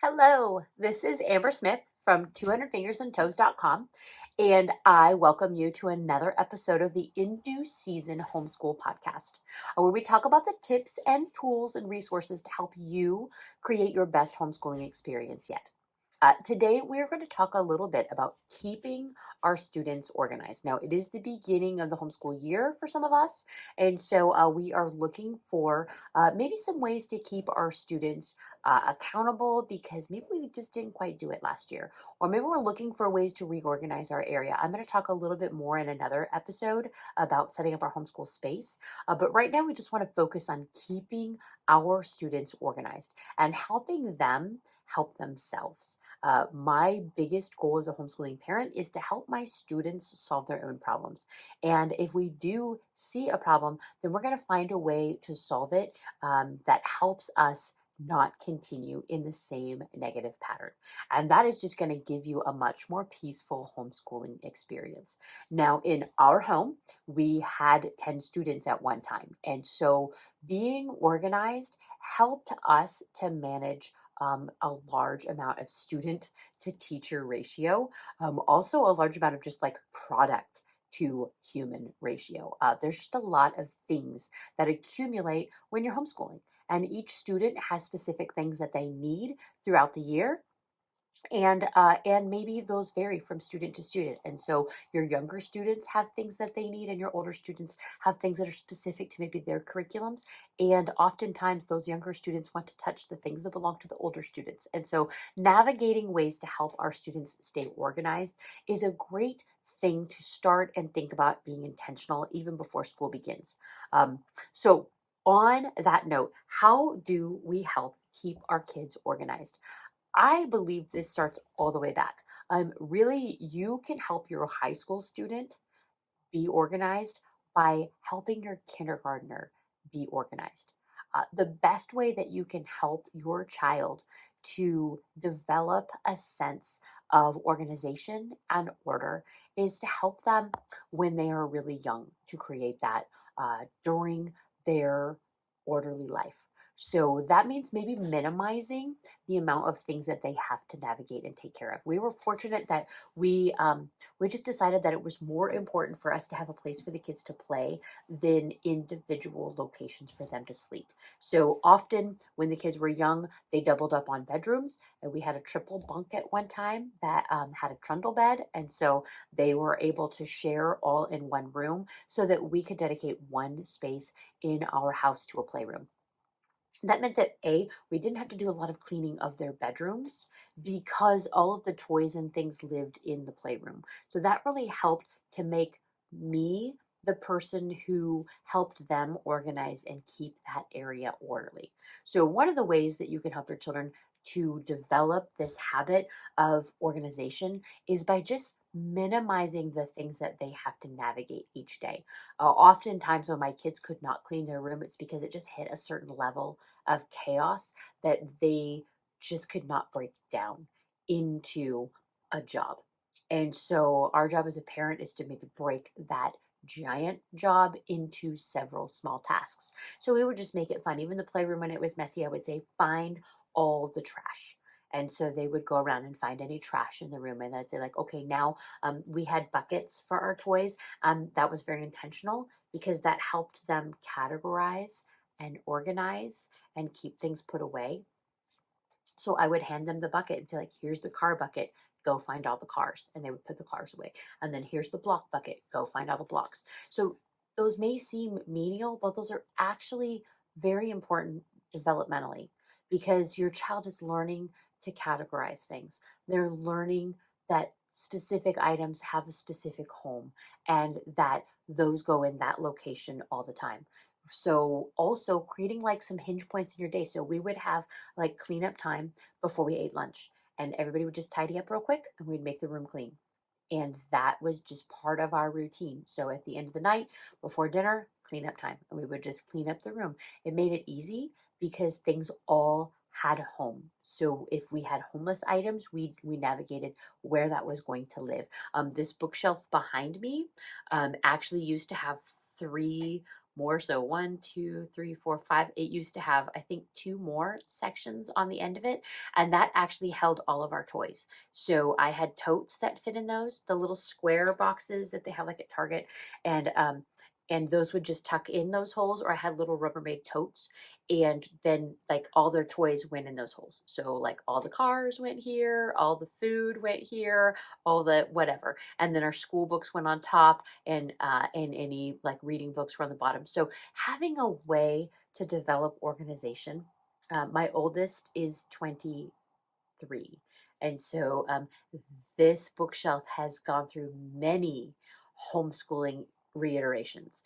Hello, this is Amber Smith from 200fingersandtoes.com, and I welcome you to another episode of the Into Season Homeschool podcast, where we talk about the tips and tools and resources to help you create your best homeschooling experience yet. Today, we are going to talk a little bit about keeping our students organized. Now, it is the beginning of the homeschool year for some of us, and so we are looking for maybe some ways to keep our students accountable because maybe we just didn't quite do it last year, or maybe we're looking for ways to reorganize our area. I'm going to talk a little bit more in another episode about setting up our homeschool space, but right now we just want to focus on keeping our students organized and helping them help themselves. My biggest goal as a homeschooling parent is to help my students solve their own problems. And if we do see a problem, then we're going to find a way to solve it that helps us not continue in the same negative pattern. And that is just going to give you a much more peaceful homeschooling experience. Now, in our home, we had 10 students at one time. And so being organized helped us to manage a large amount of student to teacher ratio, also a large amount of just like product to human ratio. There's just a lot of things that accumulate when you're homeschooling, and each student has specific things that they need throughout the year, and maybe those vary from student to student. And so your younger students have things that they need, and your older students have things that are specific to maybe their curriculums. And oftentimes those younger students want to touch the things that belong to the older students. And so navigating ways to help our students stay organized is a great thing to start and think about being intentional even before school begins. So on that note, how do we help keep our kids organized? I believe this starts all the way back. Really, you can help your high school student be organized by helping your kindergartner be organized. The best way that you can help your child to develop a sense of organization and order is to help them when they are really young, to create that during their orderly life. So that means maybe minimizing the amount of things that they have to navigate and take care of. We were fortunate that we just decided that it was more important for us to have a place for the kids to play than individual locations for them to sleep. So often when the kids were young, they doubled up on bedrooms, and we had a triple bunk at one time that had a trundle bed. And so they were able to share all in one room so that we could dedicate one space in our house to a playroom. That meant that we didn't have to do a lot of cleaning of their bedrooms because all of the toys and things lived in the playroom. So that really helped to make me the person who helped them organize and keep that area orderly. So one of the ways that you can help your children to develop this habit of organization is by just minimizing the things that they have to navigate each day. Oftentimes when my kids could not clean their room, it's because it just hit a certain level of chaos that they just could not break down into a job. And so our job as a parent is to maybe break that giant job into several small tasks. So we would just make it fun. Even the playroom, when it was messy, I would say, find all the trash. And so they would go around and find any trash in the room. And I'd say, like, okay, now we had buckets for our toys. That was very intentional because that helped them categorize and organize and keep things put away. So I would hand them the bucket and say, like, here's the car bucket. Go find all the cars. And they would put the cars away. And then here's the block bucket. Go find all the blocks. So those may seem menial, but those are actually very important developmentally because your child is learning to categorize things. They're learning that specific items have a specific home and that those go in that location all the time. So also creating like some hinge points in your day. So we would have like cleanup time before we ate lunch, and everybody would just tidy up real quick and we'd make the room clean. And that was just part of our routine. So at the end of the night, before dinner, cleanup time, and we would just clean up the room. It made it easy because things all had a home. So if we had homeless items, we navigated where that was going to live. This bookshelf behind me actually used to have three more. So 1, 2, 3, 4, 5. It used to have, I think, 2 more sections on the end of it. And that actually held all of our toys. So I had totes that fit in those, the little square boxes that they have like at Target. And those would just tuck in those holes, or I had little Rubbermaid totes, and then like all their toys went in those holes. So like all the cars went here, all the food went here, all the whatever, and then our school books went on top, and any like reading books were on the bottom. So having a way to develop organization. My oldest is 23, and so this bookshelf has gone through many homeschooling reiterations.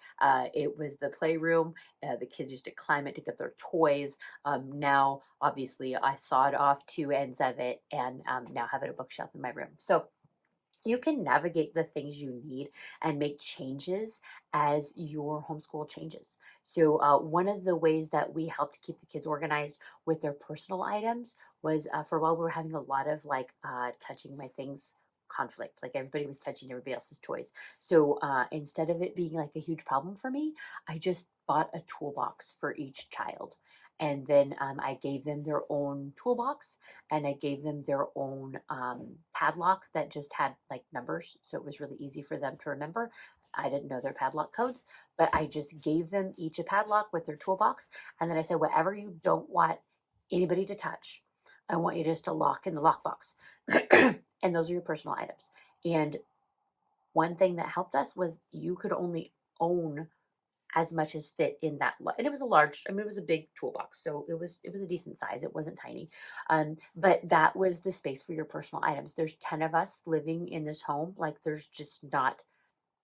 It was the playroom. The kids used to climb it to get their toys. Now, obviously, I sawed off 2 ends of it and now have it a bookshelf in my room. So you can navigate the things you need and make changes as your homeschool changes. So, one of the ways that we helped keep the kids organized with their personal items was for a while we were having a lot of like touching my things conflict. Like everybody was touching everybody else's toys. So, instead of it being like a huge problem for me, I just bought a toolbox for each child. And then I gave them their own toolbox, and I gave them their own padlock that just had like numbers. So it was really easy for them to remember. I didn't know their padlock codes, but I just gave them each a padlock with their toolbox. And then I said, whatever you don't want anybody to touch, I want you just to lock in the lockbox. And those are your personal items. And one thing that helped us was you could only own as much as fit in that, and it was a large, I mean, it was a big toolbox, so it was a decent size. It wasn't tiny. But that was the space for your personal items. There's 10 of us living in this home. Like there's just not,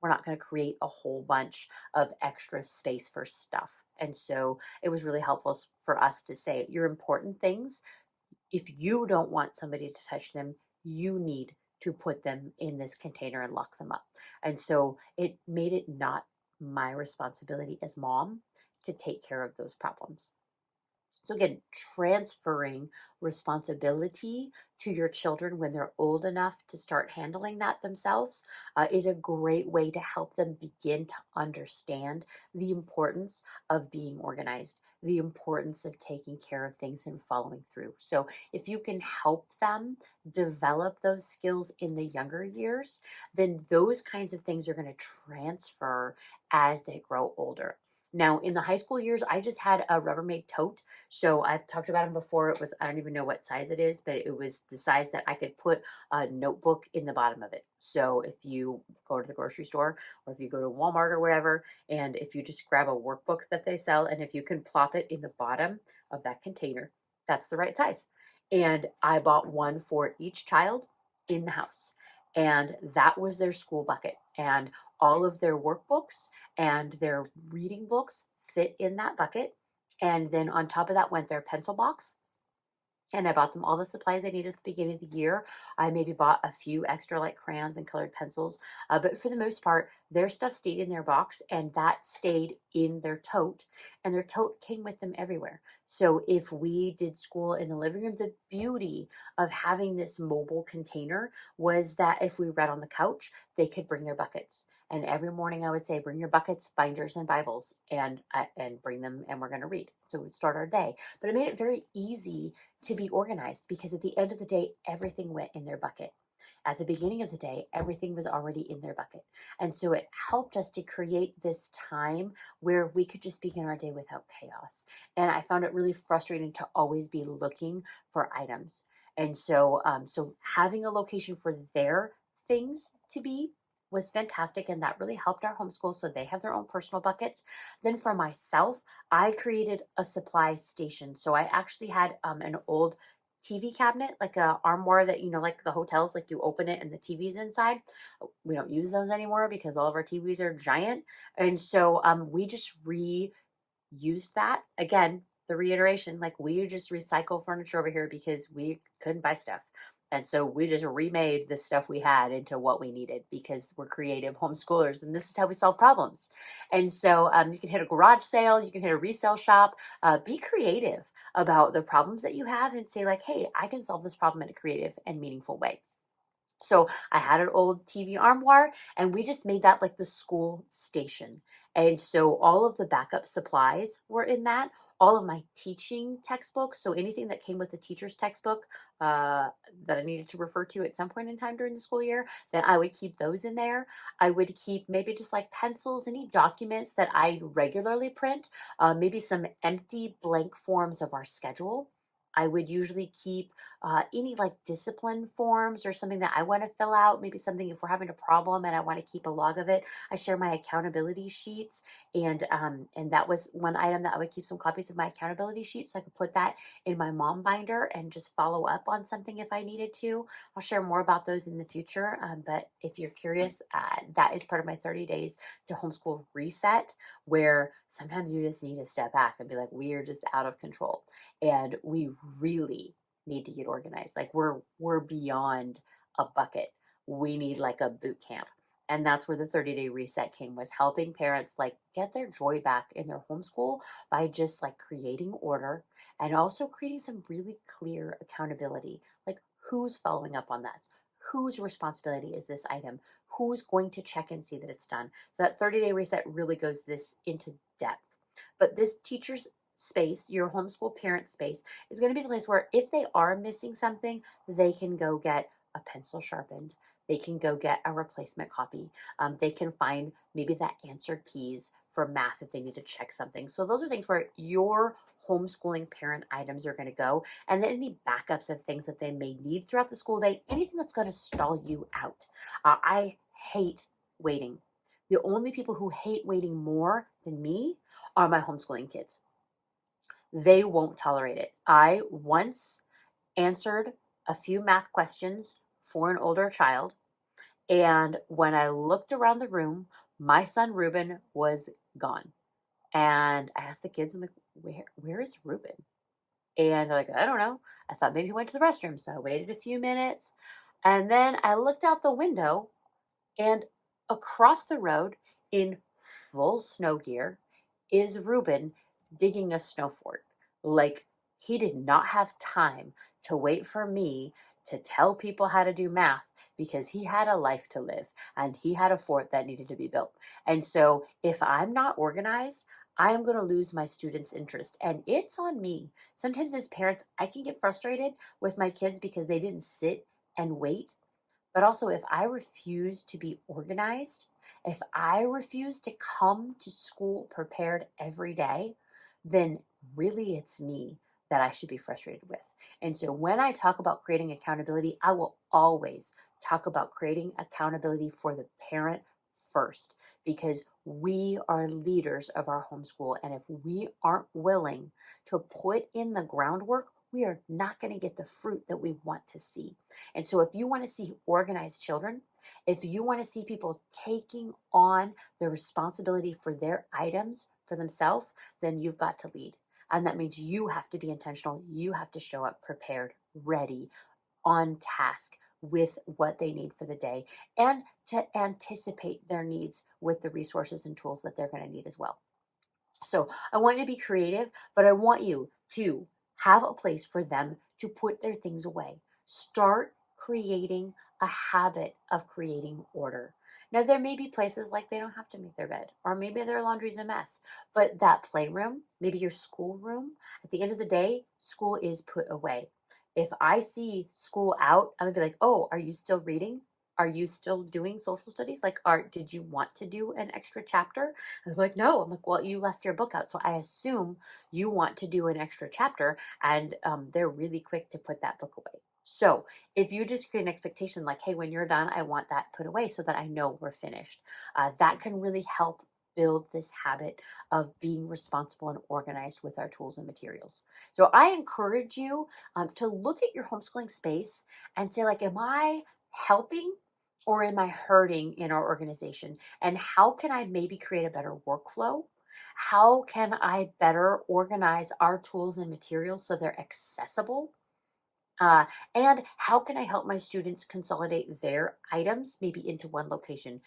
we're not going to create a whole bunch of extra space for stuff. And so it was really helpful for us to say your important things, if you don't want somebody to touch them, you need to put them in this container and lock them up. And so it made it not my responsibility as mom to take care of those problems. So again, transferring responsibility to your children when they're old enough to start handling that themselves is a great way to help them begin to understand the importance of being organized, the importance of taking care of things and following through. So if you can help them develop those skills in the younger years, then those kinds of things are going to transfer as they grow older. Now, in the high school years, I just had a Rubbermaid tote. So I've talked about them before. It was, I don't even know what size it is, but it was the size that I could put a notebook in the bottom of it. So if you go to the grocery store, or if you go to Walmart or wherever, and if you just grab a workbook that they sell, and if you can plop it in the bottom of that container, that's the right size. And I bought one for each child in the house. And that was their school bucket. And all of their workbooks and their reading books fit in that bucket. And then on top of that went their pencil box. And I bought them all the supplies they needed at the beginning of the year. I maybe bought a few extra like crayons and colored pencils. But for the most part, their stuff stayed in their box, and that stayed in their tote. And their tote came with them everywhere. So if we did school in the living room, the beauty of having this mobile container was that if we read on the couch, they could bring their buckets. And every morning I would say, bring your buckets, binders, and Bibles, and bring them, and we're going to read. So we'd start our day. But it made it very easy to be organized, because at the end of the day, everything went in their bucket. At the beginning of the day, everything was already in their bucket. And so it helped us to create this time where we could just begin our day without chaos. And I found it really frustrating to always be looking for items. And so, so having a location for their things to be was fantastic, and that really helped our homeschool, so they have their own personal buckets. Then for myself, I created a supply station. So I actually had an old TV cabinet, like a armoire that, you know, like the hotels, like you open it and the TV's inside. We don't use those anymore because all of our TVs are giant. And so we just reused that. Again, the reiteration, like we just recycle furniture over here because we couldn't buy stuff. And so we just remade the stuff we had into what we needed, because we're creative homeschoolers, and this is how we solve problems. And so you can hit a garage sale, you can hit a resale shop, be creative about the problems that you have and say like, hey, I can solve this problem in a creative and meaningful way. So I had an old TV armoire, and we just made that like the school station. And so all of the backup supplies were in that. All of my teaching textbooks, so anything that came with the teacher's textbook that I needed to refer to at some point in time during the school year, then I would keep those in there. I would keep maybe just like pencils, any documents that I regularly print, maybe some empty blank forms of our schedule. I would usually keep any like discipline forms or something that I want to fill out. Maybe something if we're having a problem and I want to keep a log of it. I share my accountability sheets, and that was one item that I would keep some copies of my accountability sheets so I could put that in my mom binder and just follow up on something if I needed to. I'll share more about those in the future. But if you're curious, that is part of my 30 days to homeschool reset, where sometimes you just need to step back and be like, we are just out of control and we really need to get organized. Like we're beyond a bucket. We need like a boot camp. And that's where the 30-day reset came, was helping parents like get their joy back in their homeschool by just like creating order and also creating some really clear accountability. Like who's following up on this? Whose responsibility is this item? Who's going to check and see that it's done? So that 30-day reset really goes this into depth. But this teacher's space, your homeschool parent space, is going to be the place where if they are missing something, they can go get a pencil sharpened. They can go get a replacement copy. They can find maybe the answer keys for math if they need to check something. So those are things where your homeschooling parent items are going to go. And then any backups of things that they may need throughout the school day, anything that's going to stall you out. I hate waiting. The only people who hate waiting more than me are my homeschooling kids. They won't tolerate it. I once answered a few math questions for an older child, and when I looked around the room, my son Ruben was gone. And I asked the kids, I'm like, where is Ruben? And they're like, I don't know. I thought maybe he went to the restroom. So I waited a few minutes. And then I looked out the window, and across the road in full snow gear is Ruben digging a snow fort. Like he did not have time to wait for me to tell people how to do math, because he had a life to live and he had a fort that needed to be built. And so if I'm not organized, I am going to lose my students' interest, and it's on me. Sometimes as parents, I can get frustrated with my kids because they didn't sit and wait. But also, if I refuse to be organized, if I refuse to come to school prepared every day, then really it's me that I should be frustrated with. And so when I talk about creating accountability, I will always talk about creating accountability for the parent first, because we are leaders of our homeschool. And if we aren't willing to put in the groundwork, we are not going to get the fruit that we want to see. And so if you want to see organized children, if you want to see people taking on the responsibility for their items for themselves, then you've got to lead. And that means you have to be intentional. You have to show up prepared, ready, on task with what they need for the day, and to anticipate their needs with the resources and tools that they're going to need as well. So I want you to be creative, but I want you to have a place for them to put their things away. Start creating a habit of creating order. Now, there may be places like they don't have to make their bed, or maybe their laundry's a mess, but that playroom, maybe your school room, at the end of the day, school is put away. If I see school out, I'm gonna be like, oh, are you still reading? Are you still doing social studies? Like, did you want to do an extra chapter? And they're like, no. I'm like, well, you left your book out. So I assume you want to do an extra chapter, and they're really quick to put that book away. So if you just create an expectation like, hey, when you're done, I want that put away so that I know we're finished, that can really help build this habit of being responsible and organized with our tools and materials. So I encourage you to look at your homeschooling space and say, like, am I helping or am I hurting in our organization? And how can I maybe create a better workflow? How can I better organize our tools and materials so they're accessible? And how can I help my students consolidate their items maybe into one location?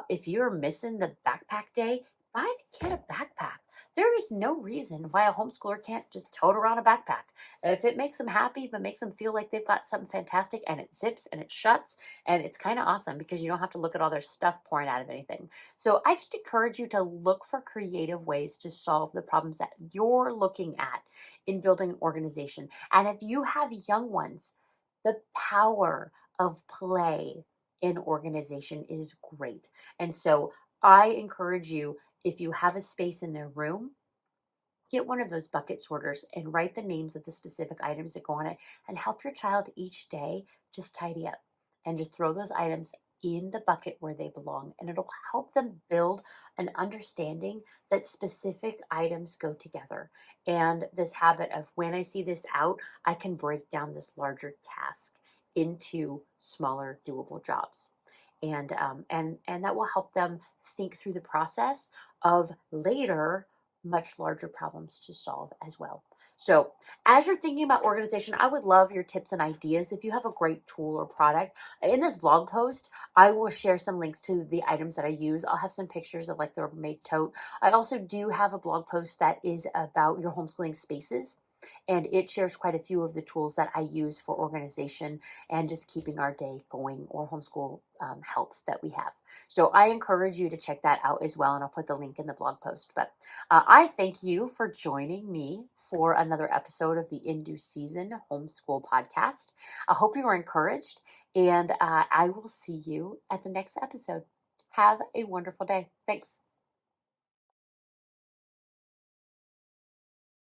If you're missing the backpack day, buy the kid a backpack. There is no reason why a homeschooler can't just tote around a backpack. If it makes them happy, if it makes them feel like they've got something fantastic and it zips and it shuts, and it's kind of awesome because you don't have to look at all their stuff pouring out of anything. So I just encourage you to look for creative ways to solve the problems that you're looking at in building an organization. And if you have young ones, the power of play in organization is great. And so I encourage you, if you have a space in their room, get one of those bucket sorters and write the names of the specific items that go on it and help your child each day just tidy up and just throw those items in the bucket where they belong. And it'll help them build an understanding that specific items go together. And this habit of when I see this out, I can break down this larger task into smaller doable jobs. And that will help them think through the process of later much larger problems to solve as well. So, as you're thinking about organization, I would love your tips and ideas. If you have a great tool or product, in this blog post, I will share some links to the items that I use. I'll have some pictures of like the Rubbermaid tote. I also do have a blog post that is about your homeschooling spaces. And it shares quite a few of the tools that I use for organization and just keeping our day going, or homeschool helps that we have. So I encourage you to check that out as well. And I'll put the link in the blog post. But I thank you for joining me for another episode of the In Due Season Homeschool Podcast. I hope you were encouraged, and I will see you at the next episode. Have a wonderful day. Thanks.